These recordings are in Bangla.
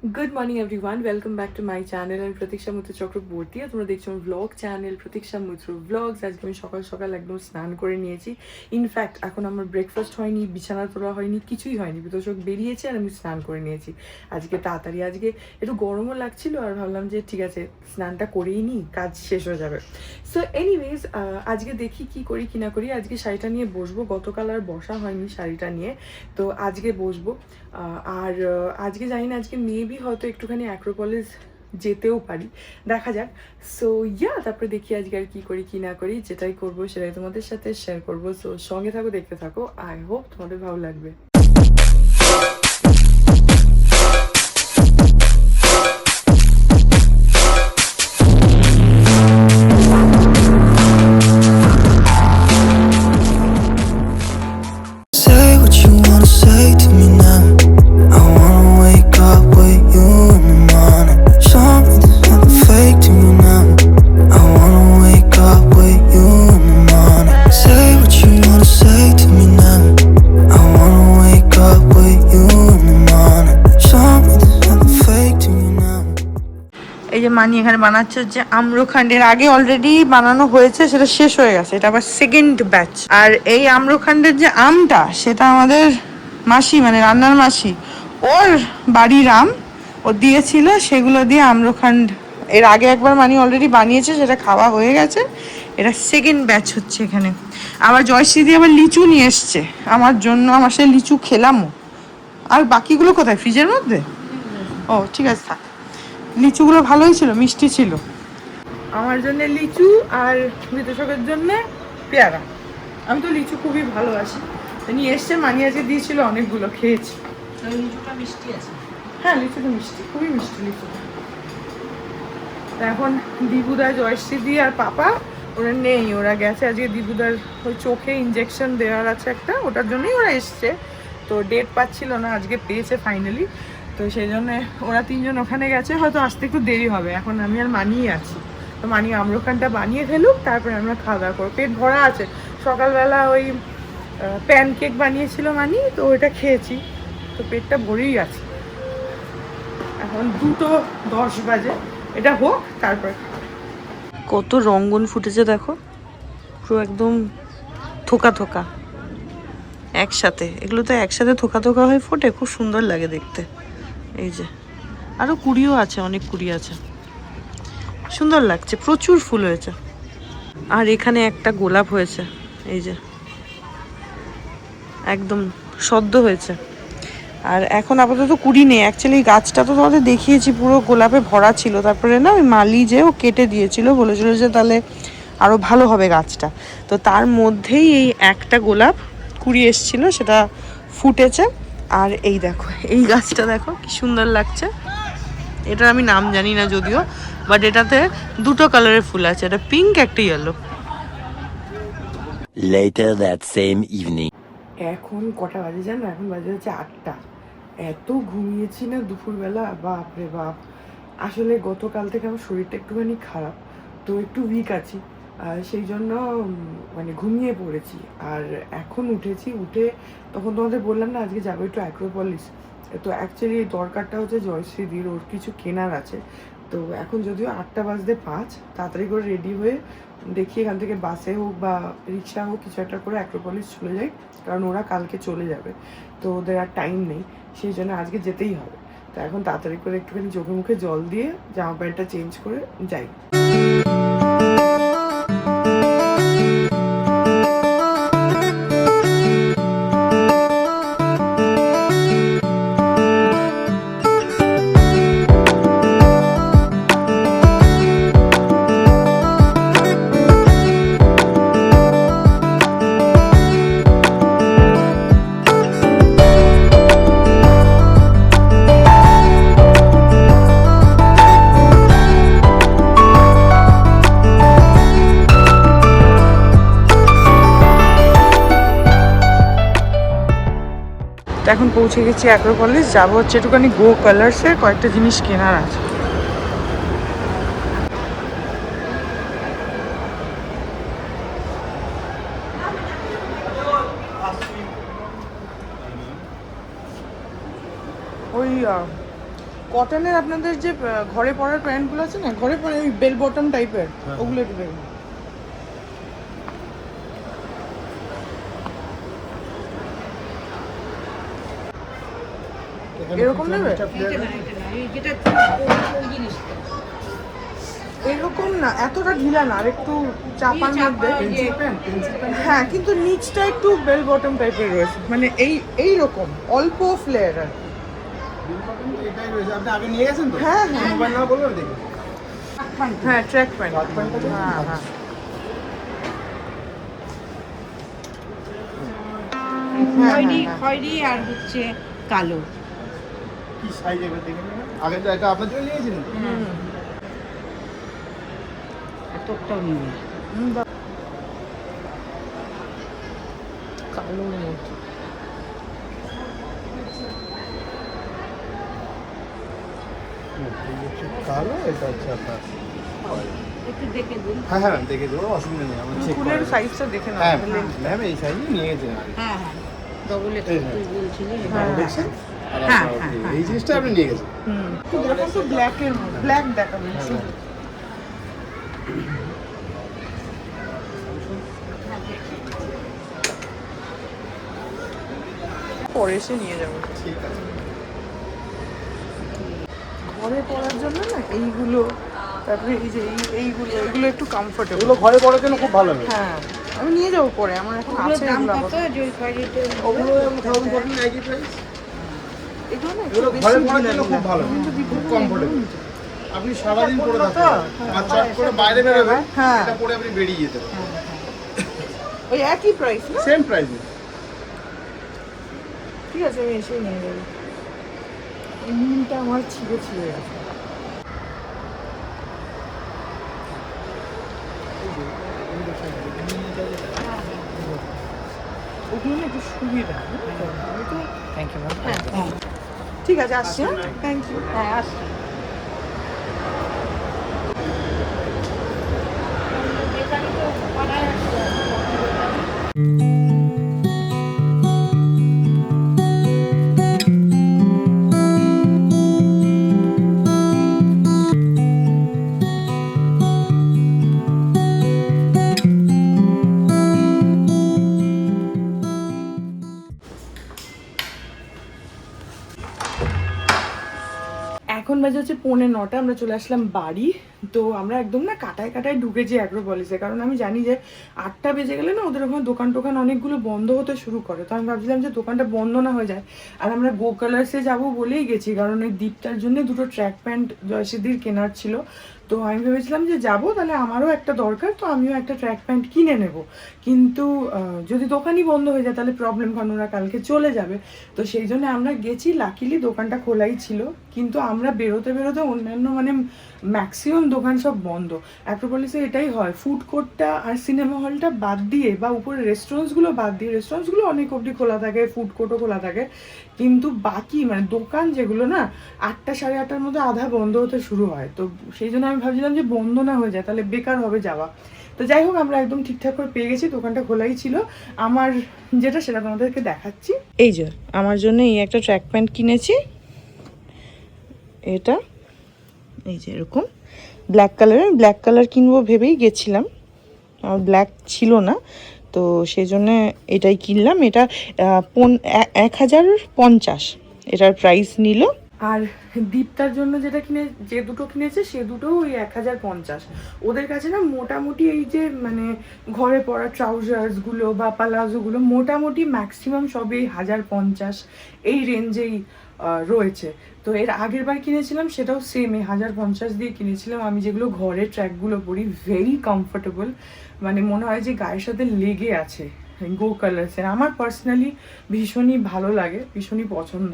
Good morning everyone, welcome back to my channel and Pratiksha Muthu Chakraborty. তোমরা দেখছো আমার ব্লগ চ্যানেল প্রতীক্ষা মুথু ব্লগস। আজকে আমি সকাল সকাল একদম স্নান করে নিয়েছি। ইনফ্যাক্ট এখন আমার ব্রেকফাস্ট হয়নি, বিছানা তোলা হয়নি, কিছুই হয়নি, চোখ বেরিয়েছে আর আমি স্নান করে নিয়েছি আজকে তাড়াতাড়ি। আজকে একটু গরমও লাগছিল আর ভাবলাম যে ঠিক আছে স্নানটা করেই নিই, কাজ শেষ হয়ে যাবে। সো এনিওয়েজ আজকে দেখি কি করি কি না করি। আজকে শাড়িটা নিয়ে বসবো, গতকাল আর বসা হয়নি শাড়িটা নিয়ে, তো আজকে বসবো। আর আজকে জানি না, আজকে মেবি হয়তো একটুখানি অ্যাক্রোপলিস যেতেও পারি, দেখা যাক। সো তারপরে দেখি আজকে আর কি করি কি না করি, যেটাই করবো সেটাই তোমাদের সাথে শেয়ার করবো। সো সঙ্গে থাকো, দেখতে থাকো, আই হোপ তোমাদের ভালো লাগবে। এই যে মানি এখানে বানাচ্ছে হচ্ছে আম্রখান্ডের, আগে অলরেডি বানানো হয়েছে, সেটা শেষ হয়ে গেছে, এটা আবার সেকেন্ড ব্যাচ। আর এই আম্রখান্ডের যে আমটা, সেটা আমাদের মাসি মানে রান্নার মাসি, ওর বাড়ির আম ও দিয়েছিল, সেগুলো দিয়ে আম্রখান্ড এর আগে একবার মানি অলরেডি বানিয়েছে, সেটা খাওয়া হয়ে গেছে, এটা সেকেন্ড ব্যাচ হচ্ছে এখানে। আবার জয়শ্রী দিয়ে আবার লিচু নিয়ে এসছে আমার জন্য, আমার সে লিচু খেলামও। আর বাকিগুলো কোথায়, ফ্রিজের মধ্যে? ও ঠিক আছে, থাক। লিচুগুলো ভালোই ছিল, মিষ্টি ছিল। আমার জন্য লিচু আর বিতোষকের জন্য পেয়ারা। আমি তো লিচু খুবই ভালোবাসি, নিয়ে এসছে মানি, আজকে দিয়েছিল অনেকগুলো, খেয়েছি। লিচুটা মিষ্টি আছে। হ্যাঁ লিচুটা মিষ্টি, খুবই মিষ্টি লিচুটা। এখন দিবুদা, জয়শ্রী দি আর পাপা ওরা নেই, ওরা গেছে আজকে দিবুদার ওই চোখে ইঞ্জেকশন দেওয়ার আছে একটা, ওটার জন্যই ওরা এসছে। তো ডেট পাচ্ছিল না, আজকে পেয়েছে ফাইনালি, তো সেই জন্য ওরা তিনজন ওখানে গেছে, হয়তো আসতে একটু দেরি হবে। এখন আমি আর মানিয়ে আছি, তো মানি আম্রখানটা বানিয়ে ফেলুক, তারপরে আমরা খাওয়া দাওয়া করবো। পেট ভরা আছে, সকালবেলা ওই প্যানকেক বানিয়েছিল মানি, তো ওইটা খেয়েছি, তো পেটটা ভরেই আছে। এখন 2:10 বাজে, এটা হোক তারপর। কত রঙ্গন ফুটেছে দেখো, পুরো একদম থোকা থোকা একসাথে। এগুলো তো একসাথে থোকা থোকা হয়ে ফোটে, খুব সুন্দর লাগে দেখতে। এই যে আরো কুড়িও আছে, অনেক কুড়ি আছে, সুন্দর লাগছে, প্রচুর ফুল হয়েছে। আর এখানে একটা গোলাপ হয়েছে, এই যে একদম সদ্য হয়েছে। আর এখন আপাতত কুড়ি নেই, অ্যাকচুয়ালি গাছটা তো তোমাদের দেখিয়েছি, পুরো গোলাপে ভরা ছিল। তারপরে না ওই মালি যে ও কেটে দিয়েছিল, বলেছিল যে তাহলে আরও ভালো হবে গাছটা, তো তার মধ্যেই এই একটা গোলাপ কুড়ি এসছিল, সেটা ফুটেছে। আর এই দেখো, এই গাছটা দেখো কি সুন্দর লাগছে। এটার আমি নাম জানি না যদিও, বাট এটাতে দুটো কালারের ফুল আছে, একটা পিঙ্ক একটা yellow. Later that same evening. এখন কটা বাজে জানো? এখন বাজে হচ্ছে 8টা। এত ঘুমিয়েছি না দুপুরবেলা, বাপ রে বাপ। আসলে গতকাল থেকে আমার শরীরটা একটুখানি খারাপ, তো একটু উইক আছি, সেই জন্য মানে ঘুমিয়ে পড়েছি। আর এখন উঠেছি, উঠে তখন তোমাদের বললাম না আজকে যাবো একটু অ্যাক্রোপলিস। তো অ্যাকচুয়ালি এই দরকারটা হচ্ছে জয়শ্রীদির, ওর কিছু কেনার আছে। তো এখন যদিও 8:05, তাড়াতাড়ি করে রেডি হয়ে দেখি এখান থেকে বাসে হোক বা রিক্সা হোক কিছু একটা করে অ্যাক্রোপলিস চলে যাই, কারণ ওরা কালকে চলে যাবে, তো ওদের আর টাইম নেই, সেই জন্য আজকে যেতেই হবে। তো এখন তাড়াতাড়ি করে একটুখানি চোখে মুখে জল দিয়ে জামা প্যান্টটা চেঞ্জ করে যাই। এখন পৌঁছে গেছি অ্যাক্রোপলিস, যাবো হচ্ছে একটুখানি গো কালার্সের কয়েকটা জিনিস কেনার আছে। ওই কটনের আপনাদের যে ঘরে পরার প্যান্টগুলো আছে না, ঘরে পরে ওই বেল বটম টাইপের, ওগুলো একটু দেখুন। এরকম নেবে? এরকম না, এতটা ঢিলা না, আর একটু চাপার মধ্যে। হ্যাঁ, কিন্তু নিচটা একটু বেল বটম টাইপের রয়েছে, মানে এই রকম অল্প ফ্লেয়ার আর কি। হ্যাঁ হ্যাঁ হ্যাঁ, ট্র্যাক প্যান্ট। হ্যাঁ হ্যাঁ, খয়েরি আর হচ্ছে কালো। কি সাইজ এবার দেখে নিন। আগে তো এটা আপনার জন্য নিয়েছিলেন। এতটাও নিয়ে কালোর মধ্যে। কালো, এটা হচ্ছে আপনার। একটু দেখে দিন। হ্যাঁ হ্যাঁ, দেখে দেবো, অসুবিধা নেই, আমার চেক ফুলের সাইজটা দেখে নাও। হ্যাঁ ম্যাম, এই সাইজই নিয়ে গেছেন আগে। হ্যাঁ হ্যাঁ, ডবল এই হ্যাঁ। তুই বলছিলি। হ্যাঁ, দেখছেন? আর হ্যাঁ, আপনার হ্যাঁ, এই জিনিসটা আপনি নিয়ে গেছেন। হুম, দেখো তো ব্ল্যাকের মধ্যে, ব্ল্যাক দেখাবেন শুধু। পরে এসে নিয়ে যাবো। ঠিক আছে। ঘরে পরার জন্য না এইগুলো, তারপরে এই যে এইগুলো একটু কমফোর্টেবল। এগুলো ঘরে পড়ার জন্য খুব ভালো হবে। হ্যাঁ, আমি নিয়ে যাবো পরে, আমার এখন আছে দাম এগুলো কত আপাতত। যে খয়েরিতে? ওগুলো 1014 একই প্রাইস। এগুলো না একটু এগুলো বেশি ঘরে পড়ার ঢিলা জন্য খুব ঢিলা। ভালো, কিন্তু খুব বিপরীতে কমফোর্টেবল। আপনি সারাদিন পরে পরলো থাকতে তো? পারবেন। আর চট করে বাইরে বেরোবেন, হ্যাঁ। এটা পরে আপনি বেরিয়ে যেতে পারবেন। ওই একই প্রাইস না? সেম প্রাইসে। ঠিক আছে, আমি এসেই নিয়ে যাবো। এই নীলটা আমার ছিঁড়ে গেছে। ওগুলো না একটু সুবিধা, থ্যাংক ইউ ম্যাম। ঠিক আছে, আসছি। হ্যাঁ, থ্যাংক ইউ। হ্যাঁ আসছি। এখন বাজে হচ্ছে 9:45, আমরা চলে আসলাম বাড়ি। তো আমরা একদম না কাটায় কাটায় ঢুকেছি অ্যাগ্রোপলিসে, কারণ আমি জানি যে 8টা বেজে গেলে না ওদের ওখানে দোকান টোকান অনেকগুলো বন্ধ হতে শুরু করে। তো আমি ভাবছিলাম যে দোকানটা বন্ধ না হয়ে যায়। আর আমরা গো কালার্সে যাবো বলেই গেছি, কারণ এই দীপটার জন্য দুটো ট্র্যাক প্যান্ট জয়সিদ্ধির কেনার ছিল। তো আমি ভেবেছিলাম যে যাবো, তাহলে আমারও একটা দরকার, তো আমিও একটা ট্র্যাক প্যান্ট কিনে নেব। কিন্তু যদি দোকানই বন্ধ হয়ে যায় তাহলে প্রবলেম, কারণ ওরা কালকে চলে যাবে। তো সেই জন্য আমরা গেছি, লাকিলি দোকানটা খোলাই ছিল। কিন্তু আমরা বেরোতে বেরোতে অন্যান্য মানে ম্যাক্সিমাম দোকান সব বন্ধ। অ্যাক্রোপলিসে এটাই হয়, ফুড কোর্টটা আর সিনেমা হলটা বাদ দিয়ে, বা উপরে রেস্টুরেন্টসগুলো বাদ দিয়ে, রেস্টুরেন্টসগুলো অনেক অবধি খোলা থাকে, ফুড কোর্টও খোলা থাকে, কিন্তু বাকি মানে দোকান যেগুলো না 8টা সাড়ে 8টার মধ্যে আধা বন্ধ হতে শুরু হয়। তো সেই জন্য আমি ভাবছিলাম যে বন্ধ না হয়ে যায় তাহলে বেকার হবে যাওয়া। তো যাই হোক, আমরা একদম ঠিকঠাক করে পেয়ে গেছি, দোকানটা খোলাই ছিল। আমার যেটা সেটা তোমাদেরকে দেখাচ্ছি। এই যে আমার জন্য এই একটা ট্র্যাক প্যান্ট কিনেছি, এটা এই যে এরকম ব্ল্যাক কালারের। ব্ল্যাক কালার কিনবো ভেবেই গেছিলাম, আমার ব্ল্যাক ছিল না, তো সেই জন্য এটাই কিনলাম। এটা 1050 এটার প্রাইস নিল। আর দীপটার জন্য যে দুটো কিনেছে সে দুটো ওই 1050। ওদের কাছে না মোটামুটি এই যে মানে ঘরে পরা ট্রাউজার্সগুলো বা পালাজোগুলো মোটামুটি ম্যাক্সিমাম সবই 1050 এই রেঞ্জেই রয়েছে। তো এর আগের বার কিনেছিলাম সেটাও সেম এই 1050 দিয়ে কিনেছিলাম। আমি যেগুলো ঘরে ট্র্যাকগুলো পরি, ভেরি কমফোর্টেবল, মানে মনে হয় যে গায়ের সাথে লেগে আছে। গো কালার্সের আমার পার্সোনালি ভীষণই ভালো লাগে, ভীষণই পছন্দ।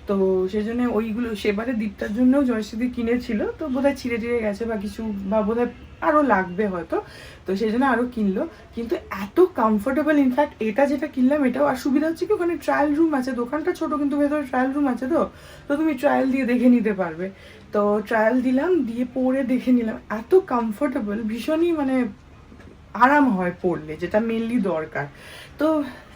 তো সেই জন্য ওইগুলো সেবারে দীপটার জন্যও জয়শ্রী কিনেছিল, তো বোধহয় ছিঁড়ে টিড়ে গেছে বা কিছু, বা বোধহয় আরও লাগবে হয়তো, তো সেই জন্য আরও কিনলো। কিন্তু এত কমফোর্টেবল, ইনফ্যাক্ট এটা যেটা কিনলাম এটাও। আর সুবিধা হচ্ছে কি ওখানে ট্রায়াল রুম আছে, দোকানটা ছোটো কিন্তু ভেতরে ট্রায়াল রুম আছে, তো তুমি ট্রায়াল দিয়ে দেখে নিতে পারবে। তো ট্রায়াল দিলাম, দিয়ে পরে দেখে নিলাম, এত কমফোর্টেবল, ভীষণই মানে আরাম হয় পরলে, যেটা মেনলি দরকার। তো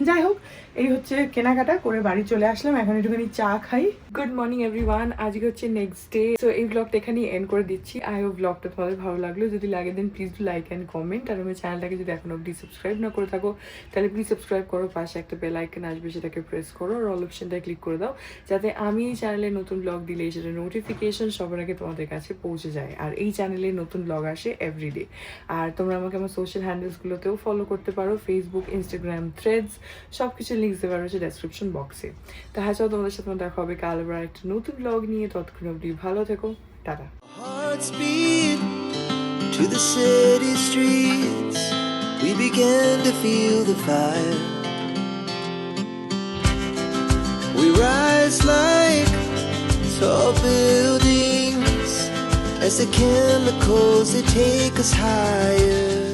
যাই হোক, এই হচ্ছে কেনাকাটা করে বাড়ি চলে আসলাম, এখন একটুখানি চা খাই। গুড মর্নিং এভরিওয়ান, আজকে হচ্ছে নেক্সট ডে। তো এই ব্লগটা এখানেই এন্ড করে দিচ্ছি। আই হোপ ব্লগটা তোমাদের ভালো লাগলো, যদি লাগে then please do like and comment. আর আমার চ্যানেলটাকে যদি এখন অবধি সাবস্ক্রাইব না করে থাকো তাহলে প্লিজ সাবস্ক্রাইব করো, পাশে একটা বেল আইকন আসবে সেটাকে প্রেস করো, আর অল অপশনটা ক্লিক করে দাও যাতে আমি এই চ্যানেলে নতুন ব্লগ দিলে সেটা নোটিফিকেশন সবার আগে তোমাদের কাছে পৌঁছে যায়। আর এই চ্যানেলে নতুন ব্লগ আসে এভরিডে। আর তোমরা আমাকে আমার সোশ্যাল হ্যান্ডেলসগুলোতেও ফলো করতে পারো, ফেসবুক, ইনস্টাগ্রাম, থ্রেডস, সব কিছু লিঙ্কস দেওয়া রয়েছে ডেসক্রিপশন বক্সে। তো হ্যাঁ, চলো তোমাদের সাথে দেখা হবে কাল আবার একটা নতুন ব্লগ নিয়ে। ততক্ষণ অবধি ভালো থেকো, tata. Hearts beat to the city streets. We began to feel the fire. We rise like tall buildings as the chemicals they take us higher.